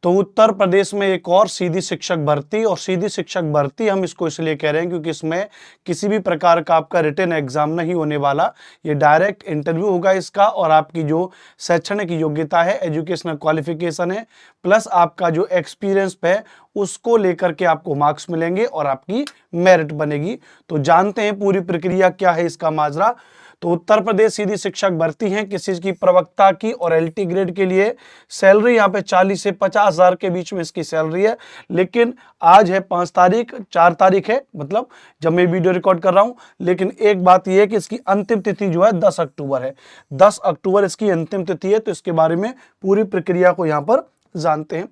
तो उत्तर प्रदेश में एक और सीधी शिक्षक भर्ती, और सीधी शिक्षक भर्ती हम इसको इसलिए कह रहे हैं क्योंकि इसमें किसी भी प्रकार का आपका रिटन एग्जाम नहीं होने वाला, ये डायरेक्ट इंटरव्यू होगा इसका, और आपकी जो शैक्षणिक योग्यता है, एजुकेशनल क्वालिफिकेशन है, प्लस आपका जो एक्सपीरियंस है उसको लेकर के आपको मार्क्स मिलेंगे और आपकी मेरिट बनेगी। तो जानते हैं पूरी प्रक्रिया क्या है इसका माजरा। तो उत्तर प्रदेश सीधी शिक्षक भर्ती है किसी की प्रवक्ता की, और एलटी ग्रेड के लिए सैलरी यहाँ पे 40 से 50,000 के बीच में इसकी सैलरी है। लेकिन आज है 5 तारीख, 4 तारीख है मतलब जब मैं वीडियो रिकॉर्ड कर रहा हूँ, लेकिन एक बात यह है कि इसकी अंतिम तिथि जो है 10 अक्टूबर है। 10 अक्टूबर इसकी अंतिम तिथि है। तो इसके बारे में पूरी प्रक्रिया को यहाँ पर जानते हैं।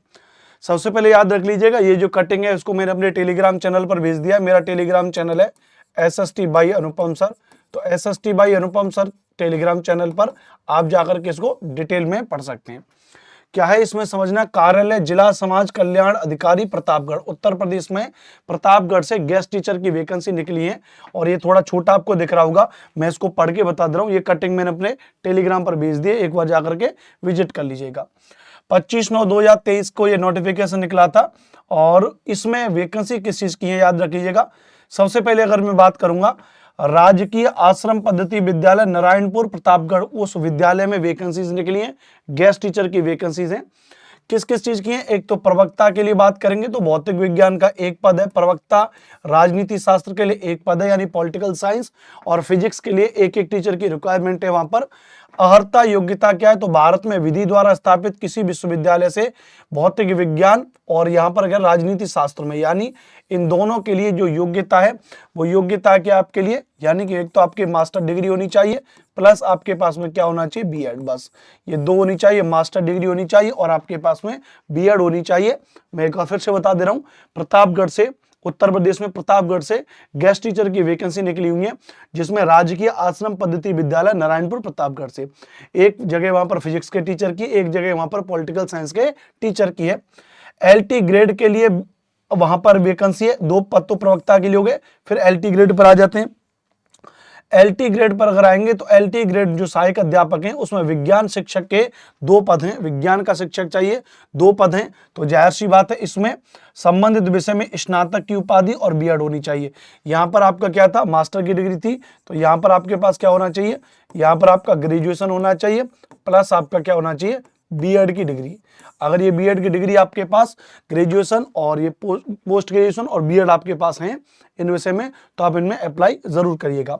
सबसे पहले याद रख लीजिएगा, ये जो कटिंग है उसको मैंने अपने टेलीग्राम चैनल पर भेज दिया। मेरा टेलीग्राम चैनल है SST बाई अनुपम सर। तो SST by Anupam sir Telegram channel पर आप जाकर के इसको डिटेल में पढ़ सकते हैं। क्या है इसमें समझना, कार्यालय जिला समाज कल्याण अधिकारी प्रतापगढ़, उत्तर प्रदेश में प्रतापगढ़ से गेस्ट टीचर की वैकेंसी निकली है। और ये थोड़ा छोटा आपको दिख रहा होगा, मैं इसको पढ़ के बता दे रहा हूँ। ये कटिंग मैंने अपने टेलीग्राम पर भेज दी है, एक बार जाकर के विजिट कर लीजिएगा। 25/9/2023 को ये नोटिफिकेशन निकला था, और इसमें वैकेंसी किस चीज की है याद रख लीजिएगा। सबसे पहले अगर मैं बात करूंगा, राजकीय आश्रम पद्धति विद्यालय नारायणपुर प्रतापगढ़, उस विद्यालय में वैकेंसीज निकली हैं, गेस्ट टीचर की वैकेंसीज हैं। किस किस चीज की है, एक तो प्रवक्ता के लिए बात करेंगे तो भौतिक विज्ञान का एक पद है प्रवक्ता, राजनीति शास्त्र के लिए एक पद है यानी पॉलिटिकल साइंस, और फिजिक्स के लिए एक एक टीचर की रिक्वायरमेंट है वहां पर। अर्हता योग्यता क्या है, तो भारत में विधि द्वारा स्थापित किसी विश्वविद्यालय से भौतिक विज्ञान, और यहाँ पर अगर राजनीति शास्त्र में, यानी इन दोनों के लिए जो योग्यता है वो योग्यता क्या आपके लिए, यानी कि एक तो आपकी मास्टर डिग्री होनी चाहिए, प्लस आपके पास में क्या होना चाहिए, बीएड। बस ये दो होनी चाहिए, मास्टर डिग्री होनी चाहिए और आपके पास में बीएड होनी चाहिए। मैं एक बार फिर से बता दे रहा हूँ, प्रतापगढ़ से, उत्तर प्रदेश में प्रतापगढ़ से गेस्ट टीचर की वैकेंसी निकली हुई है, जिसमें राजकीय आश्रम पद्धति विद्यालय नारायणपुर प्रतापगढ़ से एक जगह वहां पर फिजिक्स के टीचर की, एक जगह वहां पर पॉलिटिकल साइंस के टीचर की है। एलटी ग्रेड के लिए वहां पर वैकेंसी है, 2 पद तो प्रवक्ता के लिए हो गए। फिर एलटी ग्रेड पर आ जाते हैं। एलटी ग्रेड पर अगर आएंगे तो एलटी ग्रेड जो सहायक अध्यापक हैं उसमें विज्ञान शिक्षक के 2 पद हैं, विज्ञान का शिक्षक चाहिए, 2 पद हैं। तो जाहिर सी बात है इसमें संबंधित विषय में स्नातक की उपाधि और बीएड होनी चाहिए। यहाँ पर आपका क्या था, मास्टर की डिग्री थी, तो यहाँ पर आपके पास क्या होना चाहिए, यहाँ पर आपका ग्रेजुएशन होना चाहिए, प्लस आपका क्या होना चाहिए, बीएड की डिग्री। अगर ये बीएड की डिग्री आपके पास, ग्रेजुएशन और ये पोस्ट ग्रेजुएशन और बीएड आपके पास हैं इन विषय में, तो आप इनमें अप्लाई जरूर करिएगा।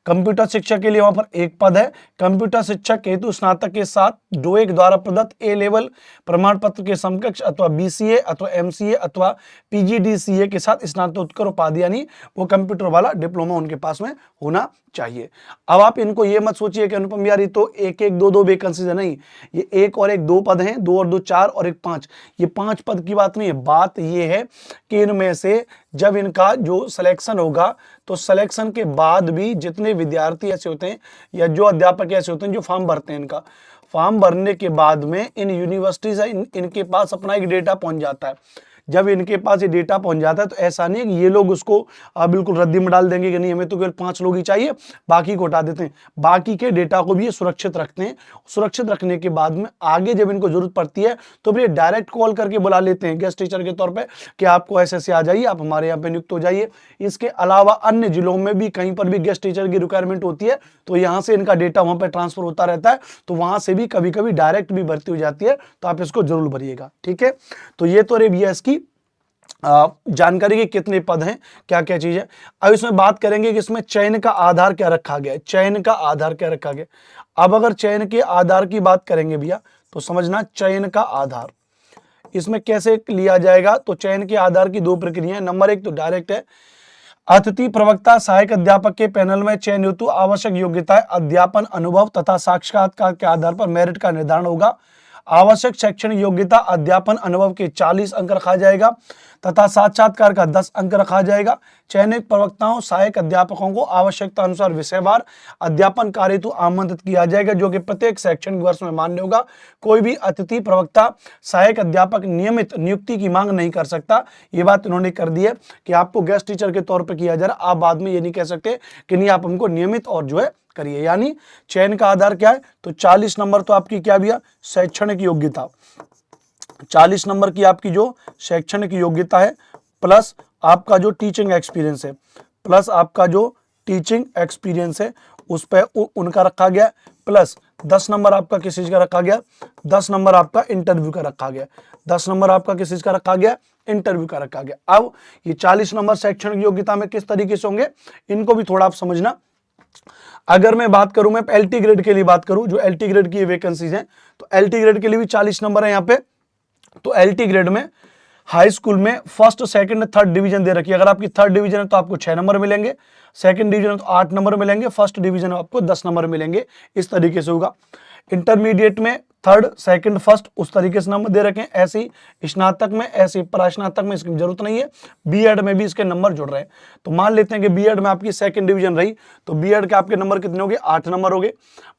कंप्यूटर शिक्षक के लिए वहां पर एक पद है, कंप्यूटर शिक्षक हेतु स्नातक के साथ डोएक द्वारा प्रदत्त ए लेवल प्रमाण पत्र के समकक्ष अथवा बीसीए अथवा एमसीए अथवा पीजीडीसीए के साथ स्नातकोत्तर उपाधि, यानी वो कंप्यूटर वाला डिप्लोमा उनके पास में होना चाहिए। अब आप इनको ये मत सोचिए कि अनुपम यार ये तो एक एक दो वैकेंसीज है, नहीं, ये एक और एक 2 पद हैं, 2 और 2 4 और एक 5, ये 5 पद की बात नहीं है। बात ये है कि इनमें से जब इनका जो सिलेक्शन होगा तो सिलेक्शन के बाद भी जितने विद्यार्थी ऐसे होते हैं या जो अध्यापक ऐसे होते हैं जो फॉर्म भरते हैं, इनका फॉर्म भरने के बाद में इन यूनिवर्सिटीज इनके पास अपना एक डेटा पहुंच जाता है। जब इनके पास ये डेटा पहुंच जाता है तो ऐसा नहीं है कि ये लोग उसको बिल्कुल रद्दी में डाल देंगे कि नहीं हमें तो केवल 5 लोग ही चाहिए, बाकी को हटा देते हैं। बाकी के डेटा को भी ये सुरक्षित रखते हैं। सुरक्षित रखने के बाद में आगे जब इनको जरूरत पड़ती है तो भी ये डायरेक्ट कॉल करके बुला लेते हैं गेस्ट टीचर के तौर पर कि आपको ऐसे आ जाइए, आप हमारे यहाँ पे नियुक्त हो जाइए। इसके अलावा अन्य जिलों में भी कहीं पर भी गेस्ट टीचर की रिक्वायरमेंट होती है तो यहाँ से इनका डेटा वहां पर ट्रांसफर होता रहता है, तो वहां से भी कभी कभी डायरेक्ट भी भर्ती हो जाती है। तो आप इसको जरूर भरिएगा, ठीक है। तो ये तो रही इसकी जानकारी के कितने पद हैं, क्या क्या चीज है। अब इसमें बात करेंगे कि इसमें चयन का आधार क्या रखा गया है, चयन का आधार क्या रखा गया। अब अगर चयन के आधार की बात करेंगे भैया तो समझना चयन का आधार इसमें कैसे लिया जाएगा। तो चयन के आधार की 2 प्रक्रिया, नंबर 1 तो डायरेक्ट है, अतिथि प्रवक्ता सहायक अध्यापक के पैनल में चयन हेतु आवश्यक योग्यता, अध्यापन अनुभव तथा साक्षात्कार के आधार पर मेरिट का निर्धारण होगा। आवश्यक शैक्षणिक योग्यता, अध्यापन अनुभव के 40 अंक रखा जाएगा तथा साक्षात्कार का 10 अंक रखा जाएगा। चयनित प्रवक्ताओं सहायक अध्यापकों को आवश्यकता अनुसार विषयवार अध्यापन कार्य हेतु आमंत्रित किया जाएगा, जो कि प्रत्येक शैक्षणिक वर्ष में मान्य होगा। कोई भी अतिथि प्रवक्ता सहायक अध्यापक नियमित नियुक्ति की मांग नहीं कर सकता। ये बात इन्होंने कर दी है कि आपको गेस्ट टीचर के तौर पर किया जा रहा है, आप बाद में ये नहीं कह सकते कि नहीं आप हमको नियमित और जो है करिए। यानी चयन का आधार क्या है, तो 40 नंबर तो आपकी क्या भैया, शैक्षणिक योग्यता। 40 नंबर की आपकी जो शैक्षणिक योग्यता है, प्लस आपका जो टीचिंग एक्सपीरियंस है, प्लस आपका जो टीचिंग एक्सपीरियंस है उस पर उनका रखा गया, प्लस 10 नंबर आपका किस चीज का रखा गया, 10 नंबर आपका इंटरव्यू का रखा गया, 10 नंबर आपका किस चीज का रखा गया, इंटरव्यू का रखा गया। अब ये 40 नंबर शैक्षणिक योग्यता में किस तरीके से होंगे, इनको भी थोड़ा आप समझना। अगर मैं बात करूं, मैं एलटी ग्रेड के लिए बात करूं, जो एलटी ग्रेड की वैकेंसीज हैं, तो एलटी ग्रेड के लिए भी 40 नंबर है यहाँ पे। तो एलटी ग्रेड में हाई स्कूल में फर्स्ट सेकंड थर्ड डिवीजन दे रखी है। अगर आपकी थर्ड डिवीजन है तो आपको 6 नंबर मिलेंगे, सेकंड डिवीजन है तो 8 नंबर मिलेंगे, फर्स्ट डिवीजन है आपको 10 नंबर मिलेंगे। इस तरीके से होगा। इंटरमीडिएट में थर्ड सेकंड फर्स्ट उस तरीके से नंबर दे रखे हैं। ऐसे ही स्नातक में, ऐसे परास्नातक में इसकी जरूरत नहीं है। बीएड में भी इसके नंबर जुड़ रहे हैं। तो मान लेते हैं कि बीएड में आपकी सेकंड डिवीजन रही, तो बीएड के आपके नंबर कितने हो गए, 8 नंबर हो गए।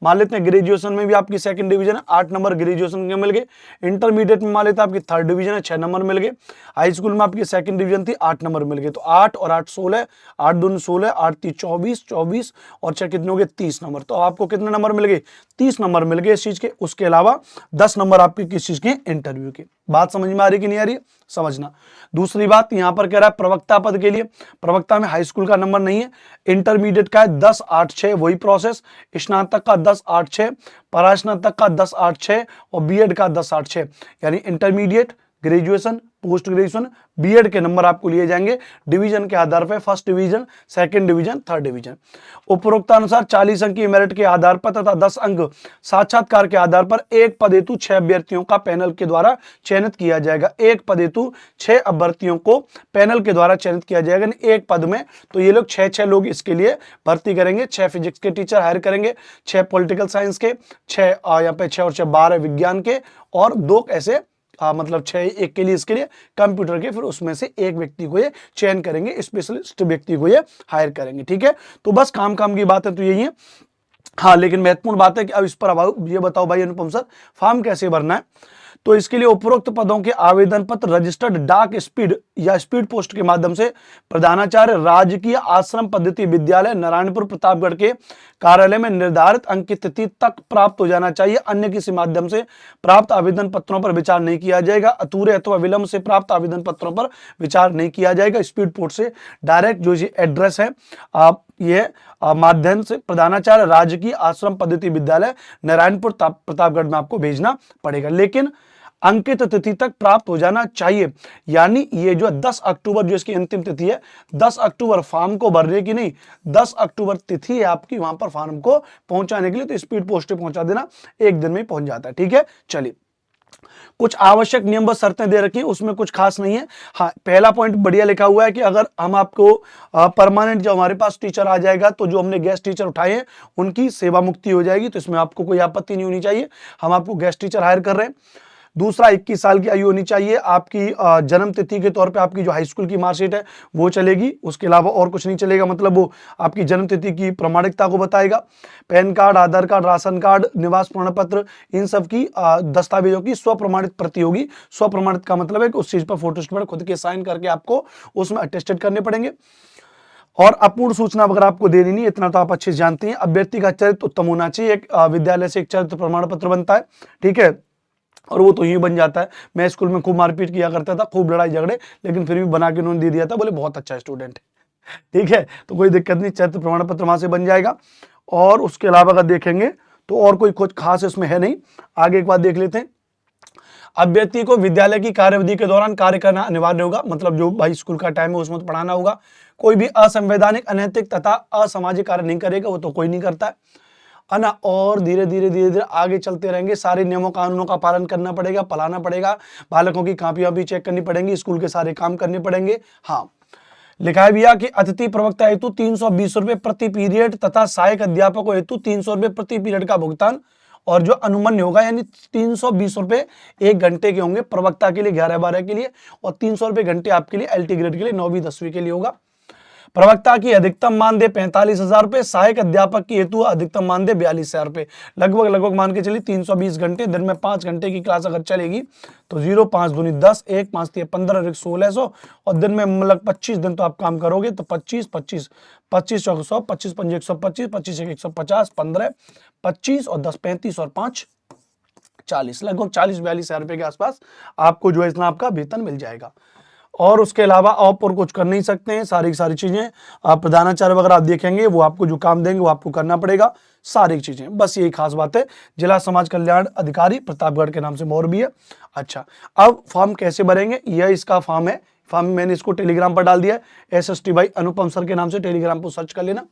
मान लेते हैं ग्रेजुएशन में भी आपकी सेकंड डिवीजन है, 8 नंबर ग्रेजुएशन के मिल गए। इंटरमीडिएट में मान लेते हैं आपकी थर्ड डिवीजन है, 6 नंबर मिल गए। हाई स्कूल में आपकी सेकंड डिवीजन थी, 8 नंबर मिल गए। तो 8 और 8 16, 8 दूनी 16, 8 3 24, 24 और 6 कितने हो गए, 30 नंबर। तो आपको कितने नंबर मिल गए, 30 नंबर मिल गए इस चीज के। उसके अलावा 10 नंबर आपकी किस चीज के, इंटरव्यू के। बात समझ में आ रही कि नहीं आ रही, समझना। दूसरी बात यहां पर कह रहा है प्रवक्ता पद के लिए, प्रवक्ता में हाई स्कूल का नंबर नहीं है, इंटरमीडिएट का है 10 8 6 वही प्रोसेस, स्नातक का 10 8 6, परास्नातक का 10 8 6 और बीएड का 10 8 6। यानी intermediate, graduation, post graduation, BEd के नंबर आपको लिए जाएंगे डिवीजन के आधार पर, first division, second division, third division. उपरोक्त अनुसार 40 अंक की मेरिट के आधार पर तथा 10 अंक साक्षात्कार के आधार पर एक पद हेतु 6 अभ्यर्थियों का पैनल के द्वारा चयनित किया जाएगा। एक पद हेतु 6 अभ्यर्थियों को पैनल के द्वारा चयनित किया जाएगा। एक पद में तो ये लोग 6 लोग इसके लिए भर्ती करेंगे। 6 फिजिक्स के टीचर हायर करेंगे, 6 पॉलिटिकल साइंस के, 6 यहाँ पे 6 और 6 12 विज्ञान के, और 2 ऐसे मतलब 6 एक के लिए इसके लिए कंप्यूटर के। फिर उसमें से एक व्यक्ति को ये चयन करेंगे, स्पेशलिस्ट व्यक्ति को ये हायर करेंगे। ठीक है, तो बस काम की बात है तो यही है। हाँ, लेकिन महत्वपूर्ण बात है कि अब इस पर अब ये बताओ भाई अनुपम सर, फॉर्म कैसे भरना है। तो इसके लिए उपरोक्त पदों के आवेदन पत्र रजिस्टर्ड डाक स्पीड या स्पीड पोस्ट के माध्यम से प्रधानाचार्य राजकीय आश्रम पद्धति विद्यालय नारायणपुर प्रतापगढ़ के कार्यालय में निर्धारित अंकित तिथि तक प्राप्त हो जाना चाहिए। अन्य किसी माध्यम से प्राप्त आवेदन पत्रों पर विचार नहीं किया जाएगा। अधूरे अथवा विलंब से प्राप्त आवेदन पत्रों पर विचार नहीं किया जाएगा। स्पीड पोस्ट से डायरेक्ट जो एड्रेस है आप ये माध्यम से प्रधानाचार्य राजकीय आश्रम पद्धति विद्यालय नारायणपुर प्रतापगढ़ में आपको भेजना पड़ेगा, लेकिन अंकित तिथि तक प्राप्त हो जाना चाहिए। यानी ये जो 10 अक्टूबर जो इसकी अंतिम तिथि है, 10 अक्टूबर फॉर्म को भरने की नहीं, 10 अक्टूबर तिथि है आपकी वहां पर फॉर्म को पहुंचाने के लिए। तो स्पीड पोस्ट पे पहुंचा देना, एक दिन में पहुंच जाता है। ठीक है, चलिए कुछ आवश्यक नियम व शर्तें दे रखी हैं, उसमें कुछ खास नहीं है। हाँ, पहला पॉइंट बढ़िया लिखा हुआ है कि अगर हम आपको परमानेंट जो हमारे पास टीचर आ जाएगा तो जो हमने गेस्ट टीचर उठाए हैं उनकी सेवा मुक्ति हो जाएगी, तो इसमें आपको कोई आपत्ति नहीं होनी चाहिए। हम आपको गेस्ट टीचर हायर कर रहे हैं। दूसरा, 21 साल की आयु होनी चाहिए। आपकी जन्म तिथि के तौर पे आपकी जो हाई स्कूल की मार्कशीट है वो चलेगी, उसके अलावा और कुछ नहीं चलेगा। मतलब वो आपकी जन्म तिथि की प्रामाणिकता को बताएगा। पैन कार्ड, आधार कार्ड, राशन कार्ड, निवास प्रमाण पत्र, इन सब की दस्तावेजों की स्वप्रमाणित प्रति होगी। स्वप्रमाणित का मतलब है कि उस चीज पर फोटोस्टेट खुद के साइन करके आपको उसमें अटेस्टेड करने पड़ेंगे। और अपूर्ण सूचना वगैरह आपको देनी नहीं, इतना तो आप अच्छे से जानते हैं। अभ्यर्थी का चरित्र उत्तम होना चाहिए। एक विद्यालय से एक चरित्र प्रमाण पत्र बनता है, ठीक है, और वो तो ही बन जाता है। मैं स्कूल में खूब मारपीट किया करता था, खूब लड़ाई झगड़े, लेकिन फिर भी बना के उन्होंने दे दिया था, बोले बहुत अच्छा स्टूडेंट है। ठीक है, तो कोई दिक्कत नहीं, चरित्र प्रमाण पत्र वहां से बन जाएगा। और उसके अलावा अगर देखेंगे तो और कोई कुछ खास इसमें है नहीं। आगे एक बात देख लेते हैं। अभ्यर्थी को विद्यालय की कार्यविधि के दौरान कार्य करना अनिवार्य होगा। मतलब जो भाई स्कूल का टाइम है उसमें तो पढ़ाना होगा। कोई भी असंवैधानिक, अनैतिक तथा असामाजिक कार्य नहीं करेगा, वो तो कोई नहीं करता है ना। और धीरे धीरे आगे चलते रहेंगे। सारे नियमों कानूनों का पालन करना पड़ेगा, पढ़ाना पड़ेगा, बालकों की कापियां भी चेक करनी पड़ेंगी, स्कूल के सारे काम करने पड़ेंगे। हाँ, लिखा है भैया कि अतिथि प्रवक्ता हेतु 320 रुपए प्रति पीरियड तथा सहायक अध्यापकों हेतु 300 रुपए प्रति पीरियड का भुगतान, और जो अनुमन्य होगा यानी 320 रुपए 1 घंटे के होंगे प्रवक्ता के लिए, 11-12 के लिए, और 300 रुपए घंटे आपके लिए एलटी ग्रेड के लिए 9वीं 10वीं के लिए होगा। प्रवक्ता की अधिकतम मानदेय 45,000 रुपए, सहायक अध्यापक की हेतु अधिकतम मानदेय 42,000 रुपए। लगभग मान के चलिए 320 घंटे, दिन में 5 घंटे की क्लास अगर चलेगी तो 0 5 दूनी 10, 1 5 3 15, 1600, और दिन में मतलब 25 दिन तो आप काम करोगे तो 25 25 25 चौक 100, 25 5 125, 25 1 150, 15 25 और 10 35 और 5 40, लगभग 40-42 हजार रुपए के आसपास आपको जो है इतना आपका वेतन मिल जाएगा। और उसके अलावा आप और कुछ कर नहीं सकते हैं, सारी की सारी चीजें आप प्रधानाचार्य वगैरह आप देखेंगे, वो आपको जो काम देंगे वो आपको करना पड़ेगा, सारी चीजें, बस यही खास बात है। जिला समाज कल्याण अधिकारी प्रतापगढ़ के नाम से मोरबी है। अच्छा, अब फॉर्म कैसे भरेंगे, यह इसका फॉर्म है। फॉर्म मैंने इसको टेलीग्राम पर डाल दिया है, SST भाई अनुपम सर के नाम से टेलीग्राम पर सर्च कर लेना।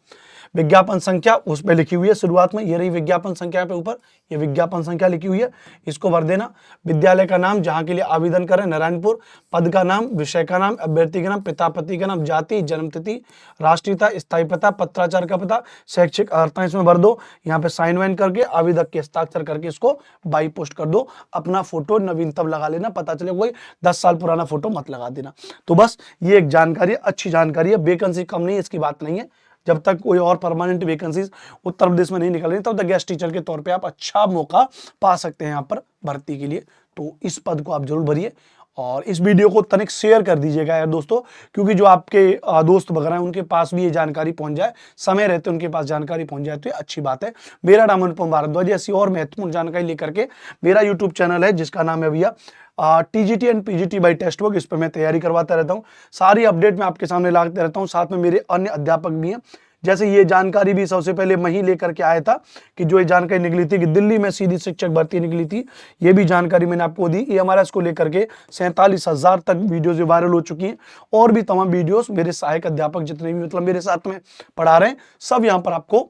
विज्ञापन संख्या उस पर लिखी हुई है शुरुआत में, ये रही विज्ञापन संख्या पे ऊपर, ये विज्ञापन संख्या लिखी हुई है, इसको भर देना। विद्यालय का नाम जहां के लिए आवेदन करें नारायणपुर, पद का नाम, विषय का नाम, अभ्यर्थी का नाम, पिता पति का नाम, जाति, जन्मतिथि, राष्ट्रीयता, स्थायी पता, पत्राचार का पता, शैक्षिक अर्हता इसमें भर दो। यहाँ पे साइन वाइन करके आवेदक के हस्ताक्षर करके इसको बाई पोस्ट कर दो। अपना फोटो नवीनतम लगा लेना, पता चले कोई 10 साल पुराना फोटो मत लगा देना। तो बस ये एक जानकारी, अच्छी जानकारी है। वैकेंसी कम नहीं है, इसकी बात नहीं है। जब तक कोई और परमानेंट वैकेंसीज उत्तर प्रदेश में नहीं निकल रही, तब तक गेस्ट टीचर के तौर पे आप अच्छा मौका पा सकते हैं यहाँ पर भर्ती के लिए। तो इस पद को आप जरूर भरिए और इस वीडियो को तनिक शेयर कर दीजिएगा यार दोस्तों, क्योंकि जो आपके दोस्त वगैरह हैं उनके पास भी ये जानकारी पहुंच जाए, समय रहते उनके पास जानकारी पहुंच जाए तो ये अच्छी बात है। मेरा नाम अनुपम भारद्वाज। ऐसी और महत्वपूर्ण जानकारी लेकर के मेरा यूट्यूब चैनल है जिसका नाम है भैया TGT and PGT by text book. इस पर मैं तैयारी करवाता रहता हूँ, सारी अपडेट मैं आपके सामने लाते रहता हूँ। साथ में मेरे अन्य अध्यापक भी हैं। जैसे ये जानकारी भी सबसे पहले मैं ही लेकर के आया था कि जो ये जानकारी निकली थी कि दिल्ली में सीधी शिक्षक भर्ती निकली थी, ये भी जानकारी मैंने आपको दी। EMRS को लेकर के 47,000 तक वीडियोज वायरल हो चुकी हैं और भी तमाम वीडियोस मेरे सहायक अध्यापक जितने भी मतलब मेरे साथ में पढ़ा रहे हैं सब यहाँ पर आपको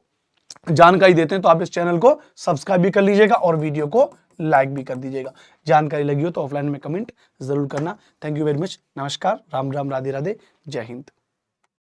जानकारी देते हैं। तो आप इस चैनल को सब्सक्राइब भी कर लीजिएगा और वीडियो को लाइक भी कर दीजिएगा। जानकारी लगी हो तो ऑफलाइन में कमेंट जरूर करना। Thank you very much. नमस्कार, राम राम, राधे राधे, जय हिंद।